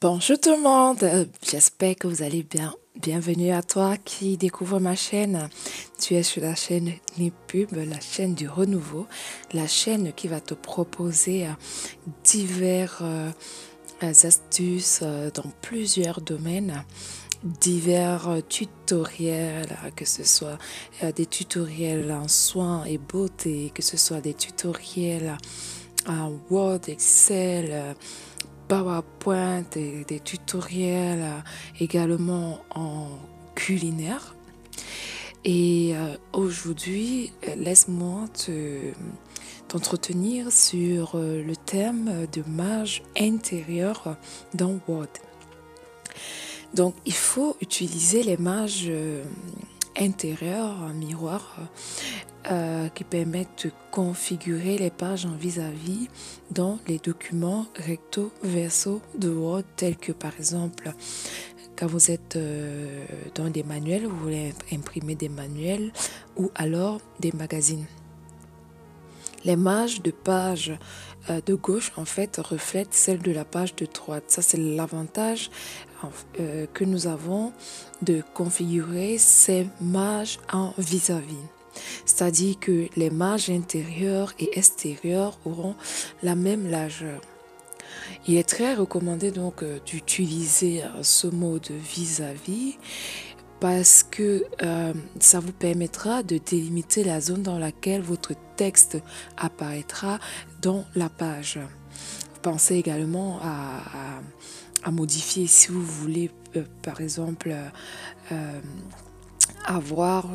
Bonjour tout le monde, j'espère que vous allez bien. Bienvenue à toi qui découvre ma chaîne. Tu es sur la chaîne Nipub, la chaîne du renouveau, la chaîne qui va te proposer divers astuces dans plusieurs domaines, divers tutoriels, que ce soit des tutoriels en soins et beauté, que ce soit des tutoriels en Word, Excel, PowerPoint, des tutoriels également en culinaire. Et aujourd'hui, laisse-moi t'entretenir sur le thème de marge intérieure dans Word. Donc, il faut utiliser les marges intérieures, miroirs, qui permettent de configurer les pages en vis-à-vis dans les documents recto verso de Word, tels que par exemple quand vous êtes dans des manuels, vous voulez imprimer des manuels ou alors des magazines. Les marges de page de gauche, en fait, reflètent celles de la page de droite. Ça, c'est l'avantage que nous avons de configurer ces marges en vis-à-vis. C'est-à-dire que les marges intérieures et extérieures auront la même largeur. Il est très recommandé donc d'utiliser ce mode vis-à-vis parce que ça vous permettra de délimiter la zone dans laquelle votre texte apparaîtra dans la page. Pensez également à modifier si vous voulez, par exemple, avoir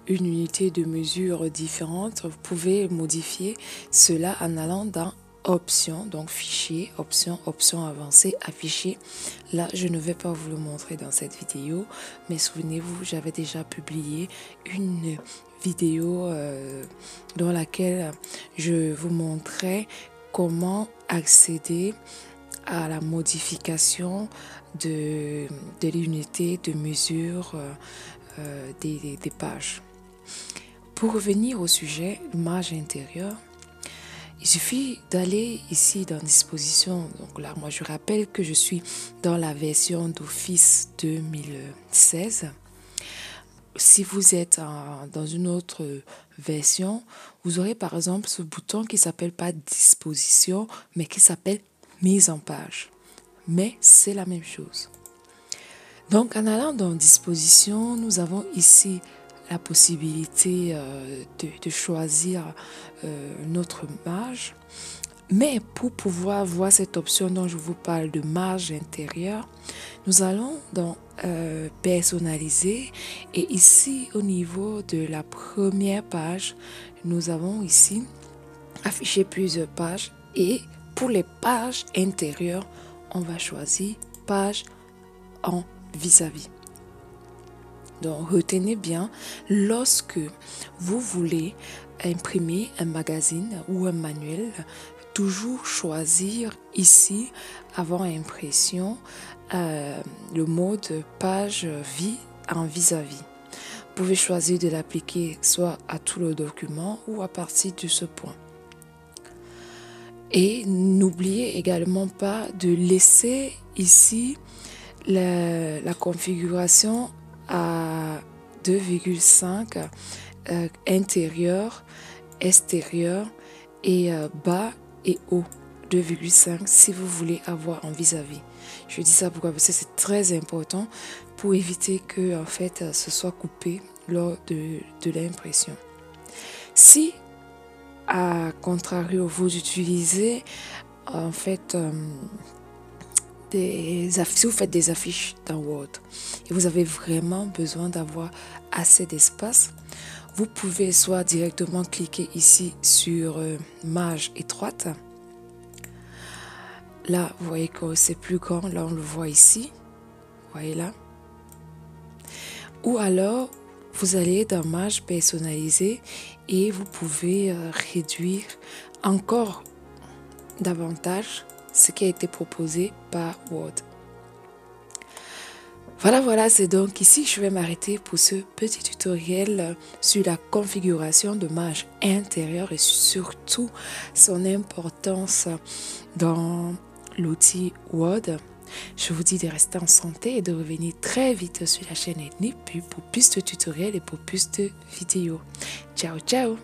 une unité de mesure différente. Vous pouvez modifier cela en allant dans Options, donc Fichier, Options avancées, Afficher. Là, je ne vais pas vous le montrer dans cette vidéo, mais souvenez-vous, j'avais déjà publié une vidéo dans laquelle je vous montrais comment accéder à la modification de l'unité de mesure des pages. Pour revenir au sujet marge intérieure, il suffit d'aller ici dans disposition. Donc là, moi je rappelle que je suis dans la version d'Office 2016. Si vous êtes dans une autre version, vous aurez par exemple ce bouton qui s'appelle pas disposition, mais qui s'appelle mise en page. Mais c'est la même chose. Donc en allant dans disposition, nous avons ici la possibilité de choisir notre marge. Mais pour pouvoir voir cette option dont je vous parle de marge intérieure, nous allons dans personnaliser et ici au niveau de la première page, nous avons ici affiché plusieurs pages et pour les pages intérieures, on va choisir page en vis-à-vis. Donc, retenez bien, lorsque vous voulez imprimer un magazine ou un manuel, toujours choisir ici, avant impression, le mode page en vis-à-vis. Vous pouvez choisir de l'appliquer soit à tout le document ou à partir de ce point. Et n'oubliez également pas de laisser ici la configuration à 2,5 intérieur, extérieur et bas et haut 2,5 si vous voulez avoir en vis-à-vis. Je dis ça pourquoi? Parce que c'est très important pour éviter que en fait ce soit coupé lors de l'impression. Si à contrario vous utilisez en fait si vous faites des affiches dans Word et vous avez vraiment besoin d'avoir assez d'espace, vous pouvez soit directement cliquer ici sur marge étroite. Là, vous voyez que c'est plus grand. Là, on le voit ici. Vous voyez là. Ou alors, vous allez dans marge personnalisée et vous pouvez réduire encore davantage ce qui a été proposé par Word. Voilà, c'est donc ici que je vais m'arrêter pour ce petit tutoriel sur la configuration de marge intérieure et surtout son importance dans l'outil Word. Je vous dis de rester en santé et de revenir très vite sur la chaîne Ethnie Pub pour plus de tutoriels et pour plus de vidéos. Ciao, ciao!